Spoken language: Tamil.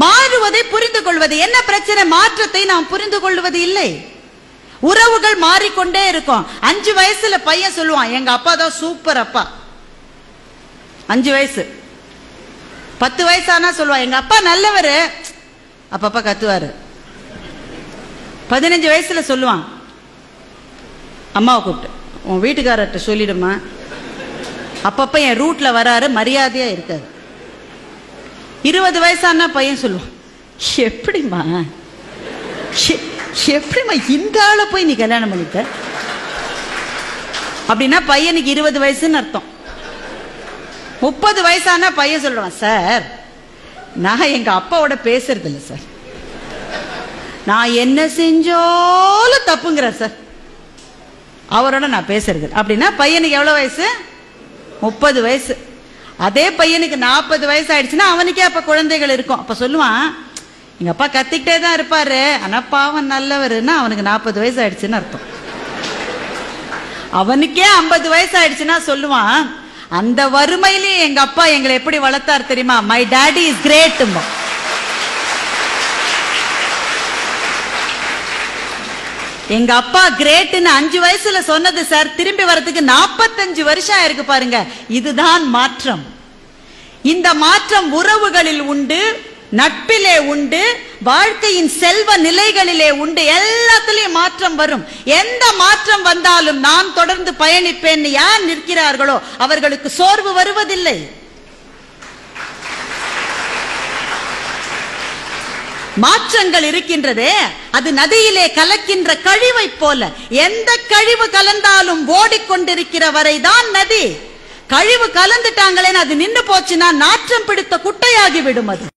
மாறுவதை புரிந்து கொள்வது. என்ன பிரச்சனை? மாற்றத்தை நாம் புரிந்து கொள்வது இல்லை. உறவுகள் மாறிக்கொண்டே இருக்கும். 5 வயசுல பையன் சொல்லுவான், எங்க அப்பா தான் சூப்பர் அப்பா. 5 வயசு. 10 வயசானா சொல்லுவான், எங்க அப்பா நல்லவரு, அப்பப்பா கத்துவாரு. 15 வயசுல சொல்லுவான், அம்மாவை கூப்பிட்டு, உன் வீட்டுக்காரர்கிட்ட சொல்லிடுமா, அப்பப்ப என் ரூட்ல வராரு, மரியாதையா இருக்காரு. 20 வயசானா பையன் சொல்லுவான், எப்படிமா இந்த ஆளை போய் நீ கல்யாணம் பண்ணிட்ட? அப்படின்னா பையனுக்கு 20 வயசுன்னு அர்த்தம். 30 வயசானா பையன் சொல்லுவான், சார் நான் எங்க அப்பாவோட பேசுறது இல்லை சார், நான் என்ன செஞ்சாலும் தப்புங்கிறார் சார், அவரோட நான் பேசுறது. அப்படின்னா பையனுக்கு எவ்வளவு வயசு? 30 வயசு. அதே பையனுக்கு 40 வயசு ஆயிடுச்சுன்னா அவனுக்கே அப்ப குழந்தைகள் இருக்கும். அப்ப சொல்லுவான், எங்க அப்பா கத்திக்கிட்டே தான் இருப்பாரு, ஆனா பாவம் நல்லவருன்னா அவனுக்கு 40 வயசு ஆயிடுச்சுன்னு அர்த்தம். அவனுக்கே 50 வயசு ஆயிடுச்சுன்னா சொல்லுவான், அந்த வறுமையிலேயே எங்க அப்பா எங்களை எப்படி வளர்த்தார் தெரியுமா, மை டாடி இஸ் கிரேட். எங்க அப்பா கிரேட்னு 5 வயசுல சொன்னது சார், திரும்பி வரதுக்கு 45 வருஷம் ஆயிருக்கு பாருங்க. இதுதான் மாற்றம். இந்த மாற்றம் உறவுகளில் உண்டு, நட்பிலே உண்டு, வாழ்க்கையின் செல்வ நிலைகளிலே உண்டு. எல்லாத்திலையும் மாற்றம் வரும். எந்த மாற்றம் வந்தாலும் நான் தொடர்ந்து பயணிப்பேன் யார் நிற்கிறார்களோ அவர்களுக்கு சோர்வு வருவதில்லை. மாற்றங்கள் இருக்கின்றதே, அது நதியிலே கலக்கின்ற கழிவை போல. எந்த கழிவு கலந்தாலும் ஓடிக்கொண்டிருக்கிற வரைதான் நதி. கழிவு கலந்துட்டாங்களேன்னு அது நின்று போச்சுன்னா நாற்றம் பிடித்த குட்டையாகி விடும். அது